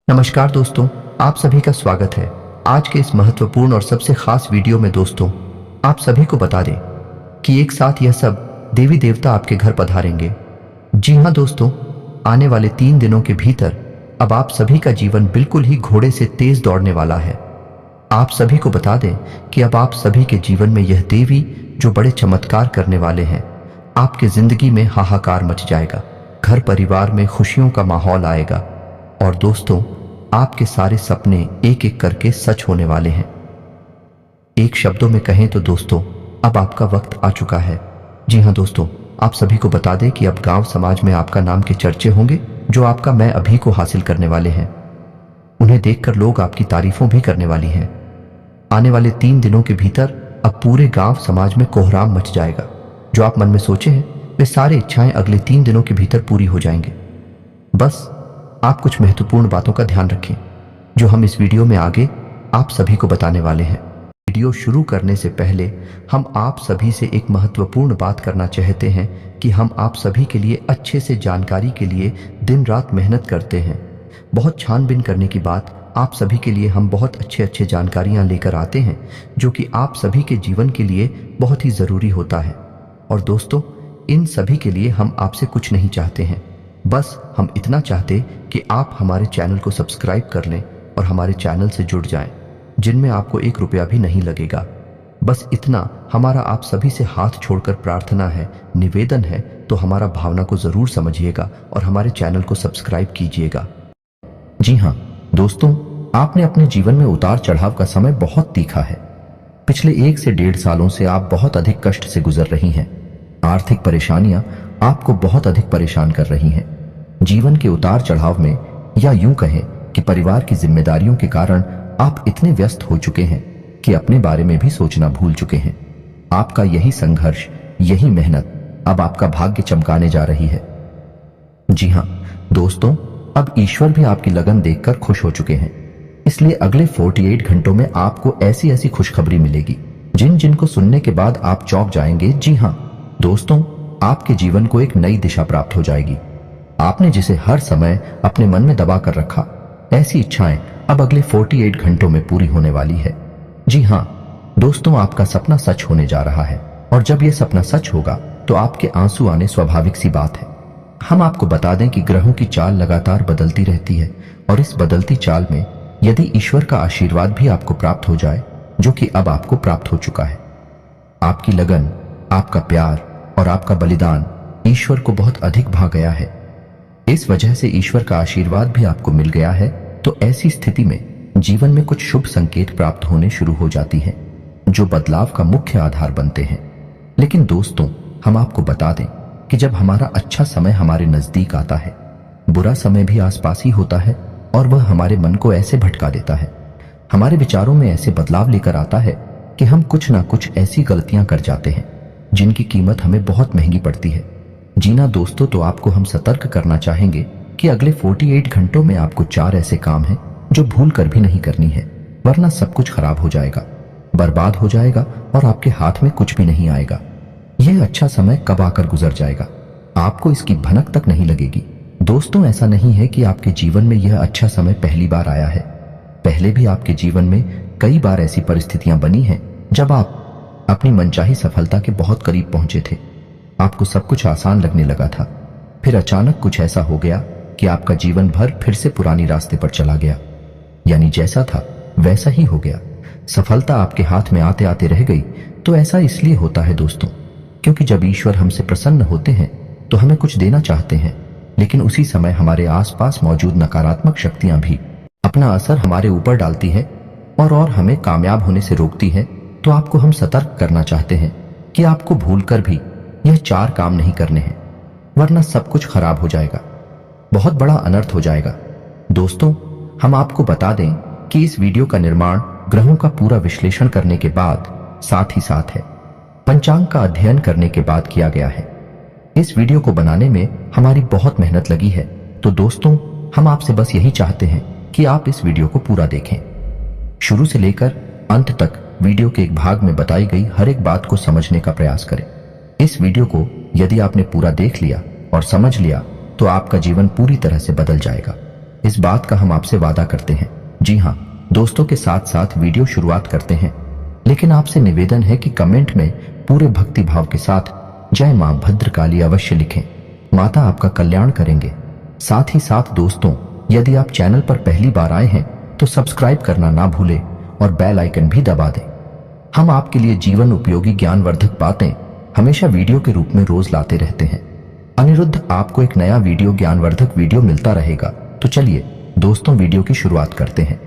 नमस्कार दोस्तों, आप सभी का स्वागत है। आज के इस महत्वपूर्ण और सबसे खास वीडियो में दोस्तों, आप सभी को बता दें कि एक साथ यह सब देवी देवता आपके घर पधारेंगे। जी हाँ दोस्तों, आने वाले 3 दिनों के भीतर अब आप सभी का जीवन बिल्कुल ही घोड़े से तेज दौड़ने वाला है। आप सभी को बता दें कि अब आप सभी के जीवन में यह देवी जो बड़े चमत्कार करने वाले हैं, आपके जिंदगी में हाहाकार मच जाएगा, घर परिवार में खुशियों का माहौल आएगा और दोस्तों, आपके सारे सपने एक एक करके सच होने वाले हैं। एक शब्दों में कहें तो दोस्तों, अब आपका वक्त आ चुका है। जी हाँ दोस्तों, आप सभी को बता दें कि अब गांव समाज में आपका नाम के चर्चे होंगे जो आपका मैं अभी को हासिल करने वाले हैं। उन्हें देखकर लोग आपकी तारीफों भी करने वाली हैं। आने वाले 3 दिनों के भीतर अब पूरे गांव समाज में कोहराम मच जाएगा। जो आप मन में सोचे हैं वे सारी इच्छाएं अगले 3 दिनों के भीतर पूरी हो जाएंगे। बस आप कुछ महत्वपूर्ण बातों का ध्यान रखें जो हम इस वीडियो में आगे आप सभी को बताने वाले हैं। वीडियो शुरू करने से पहले हम आप सभी से एक महत्वपूर्ण बात करना चाहते हैं कि हम आप सभी के लिए अच्छे से जानकारी के लिए दिन रात मेहनत करते हैं। बहुत छानबीन करने की बात, आप सभी के लिए हम बहुत अच्छे जानकारियां लेकर आते हैं जो कि आप सभी के जीवन के लिए बहुत ही ज़रूरी होता है। और दोस्तों, इन सभी के लिए हम आपसे कुछ नहीं चाहते हैं, बस हम इतना चाहते कि आप हमारे चैनल को सब्सक्राइब कर लें और हमारे चैनल से जुड़ जाएं, जिनमें आपको 1 रुपया भी नहीं लगेगा। बस इतना हमारा आप सभी से हाथ छोड़कर प्रार्थना है, निवेदन है, तो हमारा भावना को ज़रूर समझिएगा और हमारे चैनल को सब्सक्राइब कीजिएगा। जी हाँ दोस्तों, आपने अपने जीवन में उतार चढ़ाव का समय बहुत तीखा है। पिछले 1 से 1.5 सालों से आप बहुत अधिक कष्ट से गुजर रही हैं। आर्थिक परेशानियां आपको बहुत अधिक परेशान कर रही हैं। जीवन के उतार चढ़ाव में, या यूं कहें कि परिवार की जिम्मेदारियों के कारण आप इतने व्यस्त हो चुके हैं कि अपने बारे में भी सोचना भूल चुके हैं। आपका यही संघर्ष, यही मेहनत अब आपका भाग्य चमकाने जा रही है। जी हां दोस्तों, अब ईश्वर भी आपकी लगन देखकर खुश हो चुके हैं। इसलिए अगले 48 घंटों में आपको ऐसी ऐसी खुशखबरी मिलेगी जिन जिनको सुनने के बाद आप चौंक जाएंगे। जी हां दोस्तों, आपके जीवन को एक नई दिशा प्राप्त हो जाएगी। आपने जिसे हर समय अपने मन में दबा कर रखा, ऐसी इच्छाएं अब अगले 48 घंटों में पूरी होने वाली है। जी हां दोस्तों, आपका सपना सच होने जा रहा है और जब यह सपना सच होगा तो आपके आंसू आने स्वाभाविक सी बात है। हम आपको बता दें कि ग्रहों की चाल लगातार बदलती रहती है और इस बदलती चाल में यदि ईश्वर का आशीर्वाद भी आपको प्राप्त हो जाए, जो कि अब आपको प्राप्त हो चुका है, आपकी लगन, आपका प्यार और आपका बलिदान ईश्वर को बहुत अधिक भा गया है। इस वजह से ईश्वर का आशीर्वाद भी आपको मिल गया है, तो ऐसी स्थिति में जीवन में कुछ शुभ संकेत प्राप्त होने शुरू हो जाती हैं, जो बदलाव का मुख्य आधार बनते हैं। लेकिन दोस्तों, हम आपको बता दें कि जब हमारा अच्छा समय हमारे नजदीक आता है, बुरा समय भी आसपास ही होता है और वह हमारे मन को ऐसे भटका देता है, हमारे विचारों में ऐसे बदलाव लेकर आता है कि हम कुछ ना कुछ ऐसी गलतियां कर जाते हैं जिनकी कीमत हमें बहुत महंगी पड़ती है। जीना दोस्तों, तो आपको हम सतर्क करना चाहेंगे कि अगले 48 घंटों में आपको 4 ऐसे काम हैं जो भूल कर भी नहीं करनी है, वरना सब कुछ खराब हो जाएगा, बर्बाद हो जाएगा और आपके हाथ में कुछ भी नहीं आएगा। यह अच्छा समय कब आकर गुजर जाएगा, आपको इसकी भनक तक नहीं लगेगी। दोस्तों, ऐसा नहीं है कि आपके जीवन में यह अच्छा समय पहली बार आया है। पहले भी आपके जीवन में कई बार ऐसी परिस्थितियां बनी हैं जब आप अपनी मनचाही सफलता के बहुत करीब पहुंचे थे। आपको सब कुछ आसान लगने लगा था, फिर अचानक कुछ ऐसा हो गया कि आपका जीवन भर फिर से पुरानी रास्ते पर चला गया, यानी जैसा था वैसा ही हो गया। सफलता आपके हाथ में आते आते रह गई। तो ऐसा इसलिए होता है दोस्तों, क्योंकि जब ईश्वर हमसे प्रसन्न होते हैं तो हमें कुछ देना चाहते हैं, लेकिन उसी समय हमारे आसपास मौजूद नकारात्मक शक्तियां भी अपना असर हमारे ऊपर डालती है और हमें कामयाब होने से रोकती है। तो आपको हम सतर्क करना चाहते हैं कि आपको भूलकर भी यह 4 काम नहीं करने हैं, वरना सब कुछ खराब हो जाएगा, बहुत बड़ा अनर्थ हो जाएगा। दोस्तों, हम आपको बता दें कि इस वीडियो का निर्माण ग्रहों का पूरा विश्लेषण करने के बाद, साथ ही साथ है पंचांग का अध्ययन करने के बाद किया गया है। इस वीडियो को बनाने में हमारी बहुत मेहनत लगी है। तो दोस्तों, हम आपसे बस यही चाहते हैं कि आप इस वीडियो को पूरा देखें, शुरू से लेकर अंत तक वीडियो के एक भाग में बताई गई हर एक बात को समझने का प्रयास करें। इस वीडियो को यदि आपने पूरा देख लिया और समझ लिया तो आपका जीवन पूरी तरह से बदल जाएगा। इस बात का हम आपसे वादा करते हैं। जी हाँ दोस्तों, के साथ साथ वीडियो शुरुआत करते हैं, लेकिन आपसे निवेदन है कि कमेंट में पूरे भक्ति भाव के साथ जय मां भद्रकाली अवश्य लिखें। माता आपका कल्याण करेंगे। साथ ही साथ दोस्तों, यदि आप चैनल पर पहली बार आए हैं तो सब्सक्राइब करना ना भूलें और बेल आइकन भी दबा दें। हम आपके लिए जीवन उपयोगी ज्ञानवर्धक बातें हमेशा वीडियो के रूप में रोज लाते रहते हैं। अनिरुद्ध आपको एक नया वीडियो ज्ञानवर्धक वीडियो मिलता रहेगा। तो चलिए दोस्तों, वीडियो की शुरुआत करते हैं।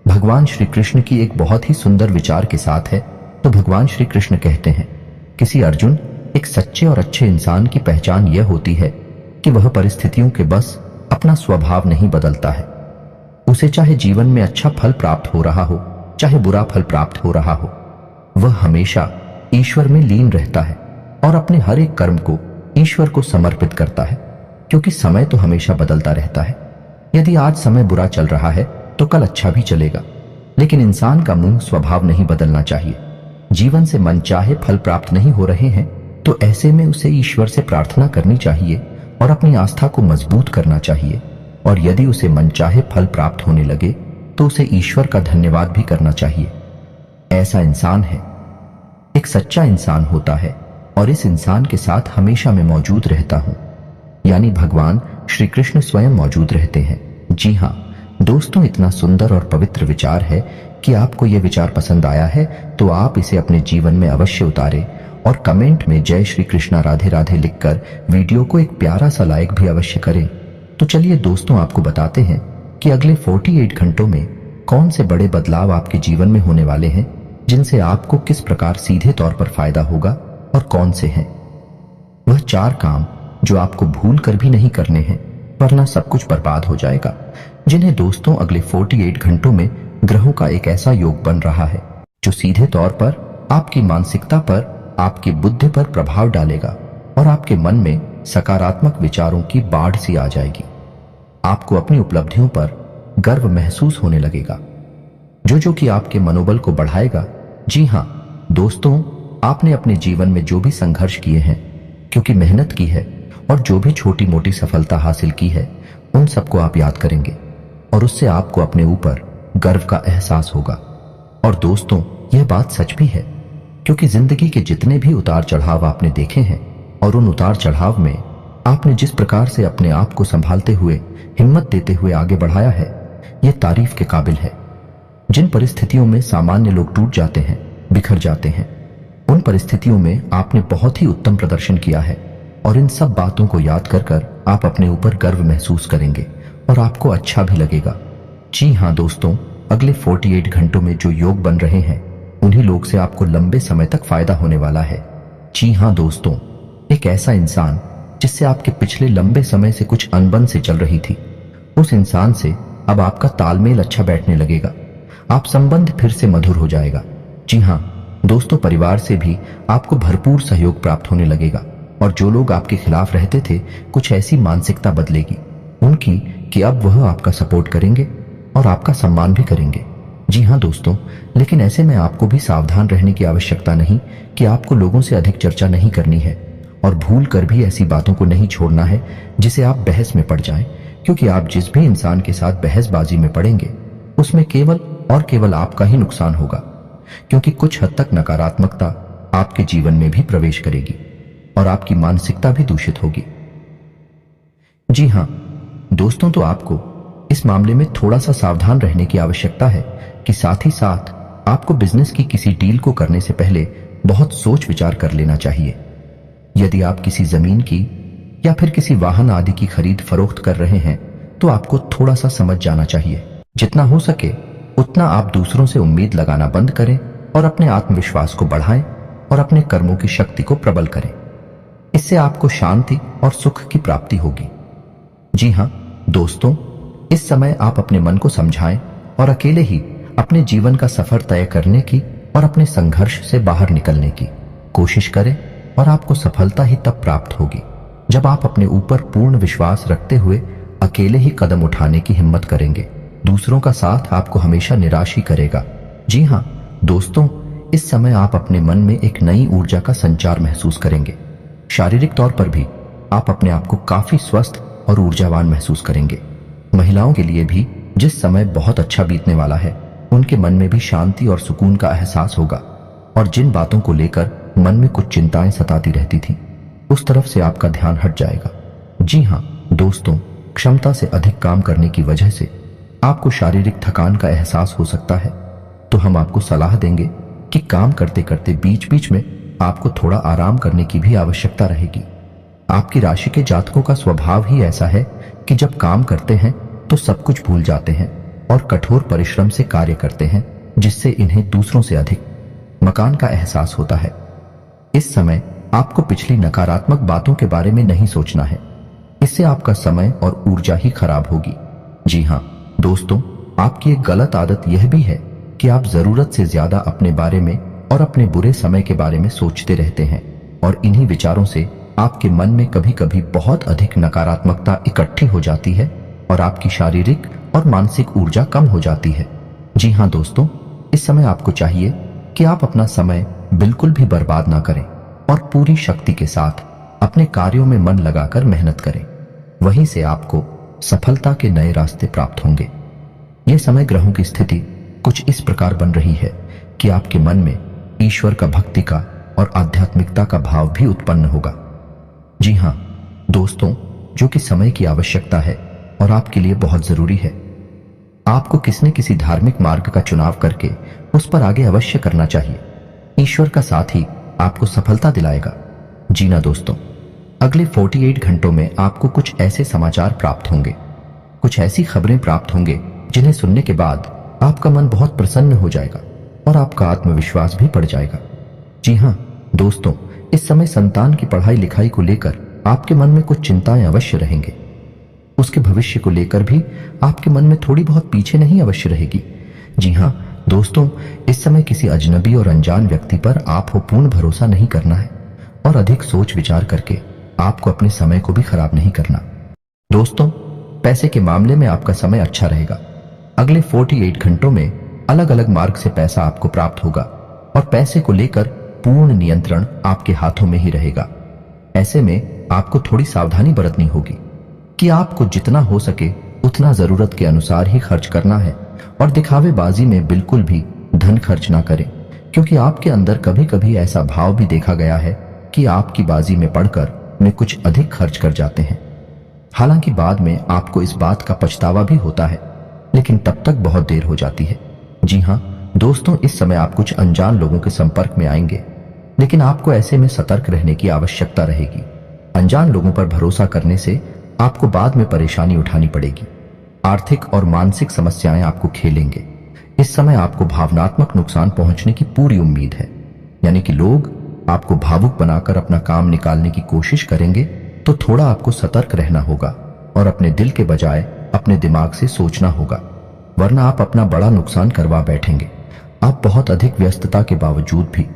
भगवान श्री कृष्ण की एक बहुत ही सुंदर विचार के साथ है। तो भगवान श्री कृष्ण कहते हैं, किसी अर्जुन, एक सच्चे और अच्छे इंसान की पहचान यह होती है कि वह परिस्थितियों के बस अपना स्वभाव नहीं बदलता है। उसे चाहे जीवन में अच्छा फल प्राप्त हो रहा हो, चाहे बुरा फल प्राप्त हो रहा हो, वह हमेशा ईश्वर में लीन रहता है और अपने हर एक कर्म को ईश्वर को समर्पित करता है, क्योंकि समय तो हमेशा बदलता रहता है। यदि आज समय बुरा चल रहा है तो कल अच्छा भी चलेगा, लेकिन इंसान का मूल स्वभाव नहीं बदलना चाहिए। जीवन से मनचाहे फल प्राप्त नहीं हो रहे हैं तो ऐसे में उसे ईश्वर से प्रार्थना करनी चाहिए और अपनी आस्था को मजबूत करना चाहिए। और यदि उसे मनचाहे फल प्राप्त होने लगे तो उसे ईश्वर का धन्यवाद भी करना चाहिए। ऐसा इंसान है, एक सच्चा इंसान होता है और इस इंसान के साथ हमेशा मैं मौजूद रहता हूं, यानी भगवान श्री कृष्ण स्वयं मौजूद रहते हैं। जी हाँ दोस्तों, इतना सुंदर और पवित्र विचार है कि आपको यह विचार पसंद आया है तो आप इसे अपने जीवन में अवश्य उतारें और कमेंट में जय श्री कृष्णा राधे राधे लिखकर वीडियो को एक प्यारा सा लाइक भी अवश्य करें। तो चलिए दोस्तों, आपको बताते हैं कि अगले 48 घंटों में कौन से बड़े बदलाव आपके जीवन में होने वाले हैं, जिनसे आपको किस प्रकार सीधे तौर पर फायदा होगा और कौन से हैं। वह 4 काम जो आपको भूल कर भी नहीं करने हैं, वरना सब कुछ बर्बाद हो जाएगा, जिन्हें दोस्तों अगले 48 घंटों में ग्रहों का एक ऐसा योग बन रहा है जो सीधे तौर पर आपकी मानसिकता पर, आपकी बुद्धि पर प्रभाव डालेगा और आपके मन में सकारात्मक विचारों की बाढ़ सी आ जाएगी। आपको अपनी उपलब्धियों पर गर्व महसूस होने लगेगा, जो कि आपके मनोबल को बढ़ाएगा। जी हाँ दोस्तों, आपने अपने जीवन में जो भी संघर्ष किए हैं, क्योंकि मेहनत की है और जो भी छोटी मोटी सफलता हासिल की है, उन सबको आप याद करेंगे और उससे आपको अपने ऊपर गर्व का एहसास होगा। और दोस्तों, यह बात सच भी है, क्योंकि जिंदगी के जितने भी उतार चढ़ाव आपने देखे हैं और उन उतार चढ़ाव में आपने जिस प्रकार से अपने आप को संभालते हुए, हिम्मत देते हुए आगे बढ़ाया है, यह तारीफ के काबिल है। जिन परिस्थितियों में सामान्य लोग टूट जाते हैं, बिखर जाते हैं, उन परिस्थितियों में आपने बहुत ही उत्तम प्रदर्शन किया है और इन सब बातों को याद कर कर आप अपने ऊपर गर्व महसूस करेंगे और आपको अच्छा भी लगेगा। जी हाँ दोस्तों, अगले 48 घंटों में जो योग बन रहे हैं, उन्हीं लोग से आपको लंबे समय तक फायदा होने वाला है। जी हाँ दोस्तों, एक ऐसा इंसान जिससे आपके पिछले लंबे समय से कुछ अनबन से चल रही थी, उस इंसान से अब आपका तालमेल अच्छा बैठने लगेगा। आप संबंध फिर से मधुर हो जाएगा। जी हाँ दोस्तों, परिवार से भी आपको भरपूर सहयोग प्राप्त होने लगेगा और जो लोग आपके खिलाफ रहते थे, कुछ ऐसी मानसिकता बदलेगी उनकी कि अब वह आपका सपोर्ट करेंगे और आपका सम्मान भी करेंगे। जी हाँ दोस्तों, लेकिन ऐसे में आपको भी सावधान रहने की आवश्यकता नहीं कि आपको लोगों से अधिक चर्चा नहीं करनी है और भूल कर भी ऐसी बातों को नहीं छोड़ना है जिसे आप बहस में पड़ जाएं, क्योंकि आप जिस भी इंसान के साथ बहसबाजी में पड़ेंगे उसमें केवल और केवल आपका ही नुकसान होगा, क्योंकि कुछ हद तक नकारात्मकता आपके जीवन में भी प्रवेश करेगी और आपकी मानसिकता भी दूषित होगी। जी हाँ दोस्तों, तो आपको इस मामले में थोड़ा सा सावधान रहने की आवश्यकता है कि साथ ही साथ आपको बिजनेस की किसी डील को करने से पहले बहुत सोच विचार कर लेना चाहिए। यदि आप किसी जमीन की या फिर किसी वाहन आदि की खरीद फरोख्त कर रहे हैं तो आपको थोड़ा सा समझ जाना चाहिए। जितना हो सके उतना आप दूसरों से उम्मीद लगाना बंद करें और अपने आत्मविश्वास को बढ़ाएं और अपने कर्मों की शक्ति को प्रबल करें। इससे आपको शांति और सुख की प्राप्ति होगी। जी हाँ दोस्तों, इस समय आप अपने मन को समझाएं और अकेले ही अपने जीवन का सफर तय करने की और अपने संघर्ष से बाहर निकलने की कोशिश करें और आपको सफलता ही तब प्राप्त होगी जब आप अपने ऊपर पूर्ण विश्वास रखते हुए अकेले ही कदम उठाने की हिम्मत करेंगे। दूसरों का साथ आपको हमेशा निराश ही करेगा। जी हाँ दोस्तों, इस समय आप अपने मन में एक नई ऊर्जा का संचार महसूस करेंगे। शारीरिक तौर पर भी आप अपने आप को काफी स्वस्थ और ऊर्जावान महसूस करेंगे। महिलाओं के लिए भी जिस समय बहुत अच्छा बीतने वाला है, उनके मन में भी शांति और सुकून का एहसास होगा, और जिन बातों को लेकर मन में कुछ चिंताएं सताती रहती थीं, उस तरफ से आपका ध्यान हट जाएगा। जी हाँ दोस्तों, क्षमता से अधिक काम करने की वजह से आपको शारीरिक थकान का एहसास हो सकता है, तो हम आपको सलाह देंगे कि काम करते करते बीच बीच में आपको थोड़ा आराम करने की भी आवश्यकता रहेगी। आपकी राशि के जातकों का स्वभाव ही ऐसा है कि जब काम करते हैं तो सब कुछ भूल जाते हैं और कठोर परिश्रम से कार्य करते हैं, जिससे इन्हें दूसरों से अधिक मकान का एहसास होता है। इस समय आपको पिछली नकारात्मक बातों के बारे में नहीं सोचना है, इससे आपका समय और ऊर्जा ही खराब होगी। जी हाँ दोस्तों, आपकी एक गलत आदत यह भी है कि आप जरूरत से ज्यादा अपने बारे में और अपने बुरे समय के बारे में सोचते रहते हैं, और इन्हीं विचारों से आपके मन में कभी कभी बहुत अधिक नकारात्मकता इकट्ठी हो जाती है और आपकी शारीरिक और मानसिक ऊर्जा कम हो जाती है। जी हाँ दोस्तों, इस समय आपको चाहिए कि आप अपना समय बिल्कुल भी बर्बाद ना करें और पूरी शक्ति के साथ अपने कार्यों में मन लगाकर मेहनत करें। वहीं से आपको सफलता के नए रास्ते प्राप्त होंगे। यह समय ग्रहों की स्थिति कुछ इस प्रकार बन रही है कि आपके मन में ईश्वर का भक्ति का और आध्यात्मिकता का भाव भी उत्पन्न होगा। जी हाँ दोस्तों, जो कि समय की आवश्यकता है और आपके लिए बहुत जरूरी है। आपको किसी न किसी धार्मिक मार्ग का चुनाव करके उस पर आगे अवश्य करना चाहिए। ईश्वर का साथ ही आपको सफलता दिलाएगा। जी ना दोस्तों, अगले 48 घंटों में आपको कुछ ऐसे समाचार प्राप्त होंगे, कुछ ऐसी खबरें प्राप्त होंगे जिन्हें सुनने के बाद आपका मन बहुत प्रसन्न हो जाएगा और आपका आत्मविश्वास भी बढ़ जाएगा। जी हाँ दोस्तों, इस समय संतान की पढ़ाई लिखाई को लेकर आपके मन में कुछ चिंताएं अवश्य रहेंगे। उसके भविष्य को लेकर भी आपके मन में थोड़ी बहुत पीछे नहीं अवश्य रहेगी। जी हाँ दोस्तों, इस समय किसी अजनबी और अनजान व्यक्ति पर आपको पूर्ण भरोसा नहीं करना है और अधिक सोच विचार करके आपको अपने समय को भी खराब नहीं करना। दोस्तों, पैसे के मामले में आपका समय अच्छा रहेगा। अगले 48 घंटों में अलग अलग मार्ग से पैसा आपको प्राप्त होगा और पैसे को लेकर पूर्ण नियंत्रण आपके हाथों में ही रहेगा। ऐसे में आपको थोड़ी सावधानी बरतनी होगी कि आपको जितना हो सके उतना जरूरत के अनुसार ही खर्च करना है और दिखावेबाजी में बिल्कुल भी धन खर्च ना करें, क्योंकि आपके अंदर कभी कभी ऐसा भाव भी देखा गया है कि आपकी बाजी में पड़कर में कुछ अधिक खर्च कर जाते हैं। हालांकि बाद में आपको इस बात का पछतावा भी होता है, लेकिन तब तक बहुत देर हो जाती है। जी हाँ दोस्तों, इस समय आप कुछ अनजान लोगों के संपर्क में आएंगे, लेकिन आपको ऐसे में सतर्क रहने की आवश्यकता रहेगी। अनजान लोगों पर भरोसा करने से आपको बाद में परेशानी उठानी पड़ेगी। आर्थिक और मानसिक समस्याएं आपको खेलेंगे। इस समय आपको भावनात्मक नुकसान पहुंचने की पूरी उम्मीद है, यानी कि लोग आपको भावुक बनाकर अपना काम निकालने की कोशिश करेंगे, तो थोड़ा आपको सतर्क रहना होगा और अपने दिल के बजाय अपने दिमाग से सोचना होगा, वरना आप अपना बड़ा नुकसान करवा बैठेंगे। आप बहुत अधिक व्यस्तता के बावजूद भी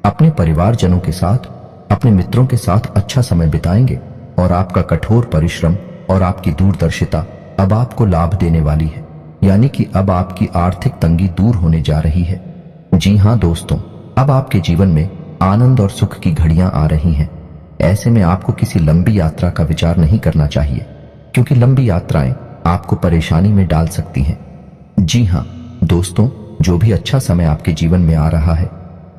अपने परिवारजनों के साथ, अपने मित्रों के साथ अच्छा समय बिताएंगे और आपका कठोर परिश्रम और आपकी दूरदर्शिता अब आपको लाभ देने वाली है, यानी कि अब आपकी आर्थिक तंगी दूर होने जा रही है। जी हाँ दोस्तों, अब आपके जीवन में आनंद और सुख की घड़ियां आ रही हैं। ऐसे में आपको किसी लंबी यात्रा का विचार नहीं करना चाहिए, क्योंकि लंबी यात्राएं आपको परेशानी में डाल सकती हैं। जी हाँ दोस्तों, जो भी अच्छा समय आपके जीवन में आ रहा है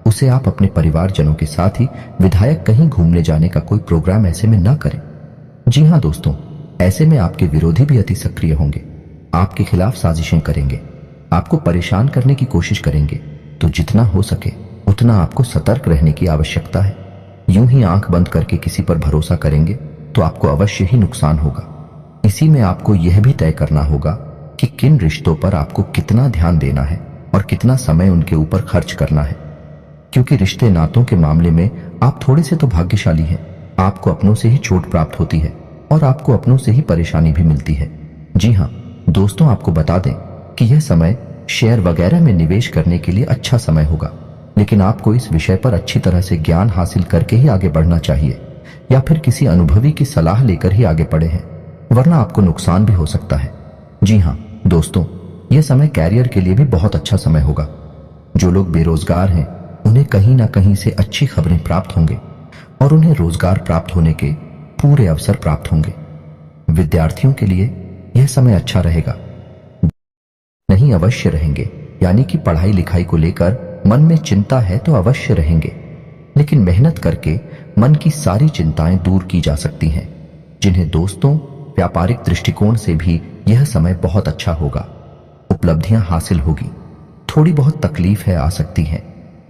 उसे आप अपने परिवारजनों के साथ ही विधायक कहीं घूमने जाने का कोई प्रोग्राम ऐसे में ना करें। जी हाँ दोस्तों, ऐसे में आपके विरोधी भी अति सक्रिय होंगे, आपके खिलाफ साजिशें करेंगे, आपको परेशान करने की कोशिश करेंगे। तो जितना हो सके उतना आपको सतर्क रहने की आवश्यकता है। यूं ही आंख बंद करके किसी पर भरोसा करेंगे तो आपको अवश्य ही नुकसान होगा। इसी में आपको यह भी तय करना होगा कि किन रिश्तों पर आपको कितना ध्यान देना है और कितना समय उनके ऊपर खर्च करना है, क्योंकि रिश्ते नातों के मामले में आप थोड़े से तो भाग्यशाली हैं। आपको अपनों से ही चोट प्राप्त होती है और आपको अपनों से ही परेशानी भी मिलती है। जी हाँ दोस्तों, आपको बता दें कि यह समय शेयर वगैरह में निवेश करने के लिए अच्छा समय होगा, लेकिन आपको इस विषय पर अच्छी तरह से ज्ञान हासिल करके ही आगे बढ़ना चाहिए, या फिर किसी अनुभवी की सलाह लेकर ही आगे बढ़े हैं, वरना आपको नुकसान भी हो सकता है। जी हाँ दोस्तों, यह समय कैरियर के लिए भी बहुत अच्छा समय होगा। जो लोग बेरोजगार हैं उन्हें कहीं ना कहीं से अच्छी खबरें प्राप्त होंगे और उन्हें रोजगार प्राप्त होने के पूरे अवसर प्राप्त होंगे। विद्यार्थियों के लिए यह समय अच्छा रहेगा। नहीं, अवश्य रहेंगे, यानी कि पढ़ाई लिखाई को लेकर मन में चिंता है तो अवश्य रहेंगे, लेकिन मेहनत करके मन की सारी चिंताएं दूर की जा सकती हैं। जिन्हें दोस्तों, व्यापारिक दृष्टिकोण से भी यह समय बहुत अच्छा होगा। उपलब्धियां हासिल होगी, थोड़ी बहुत तकलीफें आ सकती हैं,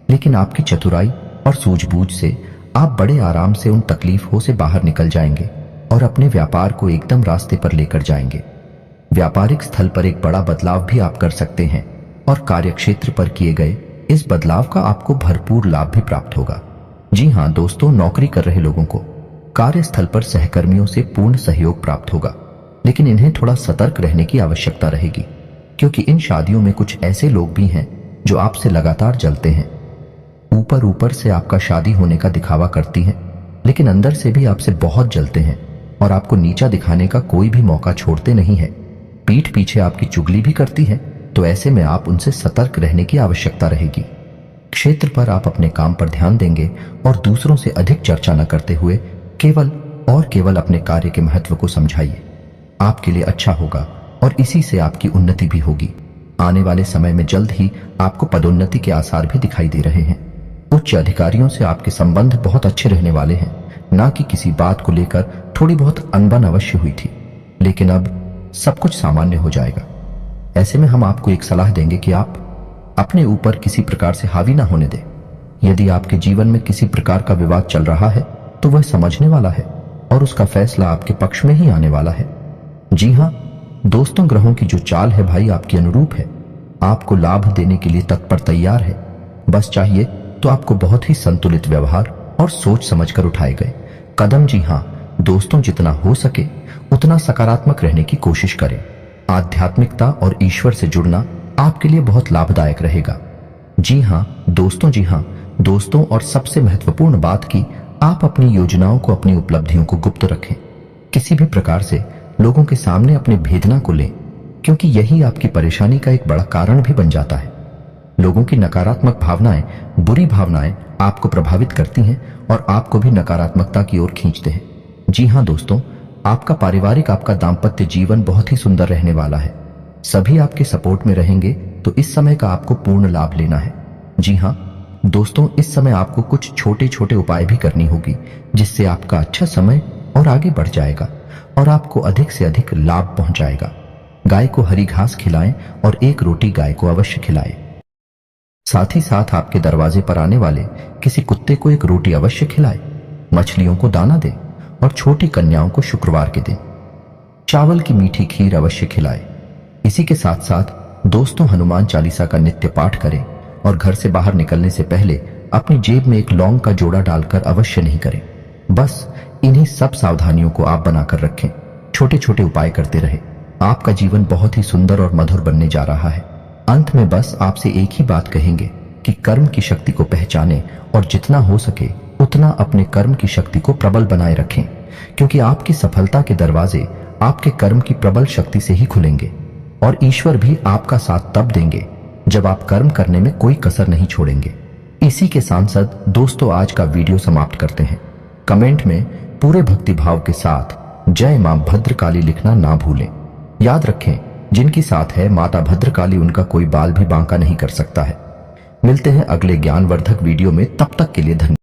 लेकिन आपकी चतुराई और सूझबूझ से आप बड़े आराम से उन तकलीफों से बाहर निकल जाएंगे और अपने व्यापार को एकदम रास्ते पर लेकर जाएंगे। व्यापारिक स्थल पर एक बड़ा बदलाव भी आप कर सकते हैं और कार्यक्षेत्र पर किए गए इस बदलाव का आपको भरपूर लाभ भी प्राप्त होगा। जी हां दोस्तों, नौकरी कर रहे लोगों को कार्यस्थल पर सहकर्मियों से पूर्ण सहयोग प्राप्त होगा, लेकिन इन्हें थोड़ा सतर्क रहने की आवश्यकता रहेगी, क्योंकि इन शादियों में कुछ ऐसे लोग भी हैं जो आपसे लगातार जलते हैं। ऊपर ऊपर से आपका शादी होने का दिखावा करती हैं, लेकिन अंदर से भी आपसे बहुत जलते हैं और आपको नीचा दिखाने का कोई भी मौका छोड़ते नहीं है। पीठ पीछे आपकी चुगली भी करती है, तो ऐसे में आप उनसे सतर्क रहने की आवश्यकता रहेगी। क्षेत्र पर आप अपने काम पर ध्यान देंगे और दूसरों से अधिक चर्चा न करते हुए केवल अपने कार्य के महत्व को समझाइए। आपके लिए अच्छा होगा और इसी से आपकी उन्नति भी होगी। आने वाले समय में जल्द ही आपको पदोन्नति के आसार भी दिखाई दे रहे हैं। उच्च अधिकारियों से आपके संबंध बहुत अच्छे रहने वाले हैं। ना कि किसी बात को लेकर थोड़ी बहुत अनबन अवश्य हुई थी, लेकिन अब सब कुछ सामान्य हो जाएगा। ऐसे में हम आपको एक सलाह देंगे कि आप अपने ऊपर किसी प्रकार से हावी ना होने दें। यदि आपके जीवन में किसी प्रकार का विवाद चल रहा है तो वह समझने वाला है और उसका फैसला आपके पक्ष में ही आने वाला है। जी हां दोस्तों, ग्रहों की जो चाल है भाई आपके अनुरूप है, आपको लाभ देने के लिए तत्पर तैयार है। बस चाहिए तो आपको बहुत ही संतुलित व्यवहार और सोच समझकर उठाए गए कदम। जी हां दोस्तों, जितना हो सके उतना सकारात्मक रहने की कोशिश करें। आध्यात्मिकता और ईश्वर से जुड़ना आपके लिए बहुत लाभदायक रहेगा। जी हां दोस्तों, और सबसे महत्वपूर्ण बात कि आप अपनी योजनाओं को, अपनी उपलब्धियों को गुप्त रखें। किसी भी प्रकार से लोगों के सामने अपने भेद ना खोलें, क्योंकि यही आपकी परेशानी का एक बड़ा कारण भी बन जाता है। लोगों की नकारात्मक भावनाएं, बुरी भावनाएं आपको प्रभावित करती हैं और आपको भी नकारात्मकता की ओर खींचते हैं। जी हां दोस्तों, आपका पारिवारिक, आपका दाम्पत्य जीवन बहुत ही सुंदर रहने वाला है। सभी आपके सपोर्ट में रहेंगे, तो इस समय का आपको पूर्ण लाभ लेना है। जी हां दोस्तों, इस समय आपको कुछ छोटे छोटे उपाय भी करनी होगी, जिससे आपका अच्छा समय और आगे बढ़ जाएगा और आपको अधिक से अधिक लाभ पहुंचाएगा। गाय को हरी घास खिलाएं और एक रोटी गाय को अवश्य खिलाएं। साथ ही साथ आपके दरवाजे पर आने वाले किसी कुत्ते को एक रोटी अवश्य खिलाएं। मछलियों को दाना दें और छोटी कन्याओं को शुक्रवार के दिन चावल की मीठी खीर अवश्य खिलाएं। इसी के साथ साथ दोस्तों, हनुमान चालीसा का नित्य पाठ करें और घर से बाहर निकलने से पहले अपनी जेब में एक लौंग का जोड़ा डालकर अवश्य नहीं करें। बस इन्हीं सब सावधानियों को आप बनाकर रखें। छोटे छोटे उपाय करते रहे। आपका जीवन बहुत ही सुंदर और मधुर बनने जा रहा है। अंत में बस आपसे एक ही बात कहेंगे कि कर्म की शक्ति को पहचानें और जितना हो सके उतना अपने कर्म की शक्ति को प्रबल बनाए रखें, क्योंकि आपकी सफलता के दरवाजे आपके कर्म की प्रबल शक्ति से ही खुलेंगे और ईश्वर भी आपका साथ तब देंगे जब आप कर्म करने में कोई कसर नहीं छोड़ेंगे। इसी के सांसद दोस्तों, आज का वीडियो समाप्त करते हैं। कमेंट में पूरे भक्तिभाव के साथ जय मां भद्रकाली लिखना ना भूलें। याद रखें, जिनकी साथ है माता भद्रकाली, उनका कोई बाल भी बांका नहीं कर सकता है। मिलते हैं अगले ज्ञानवर्धक वीडियो में, तब तक के लिए धन्यवाद।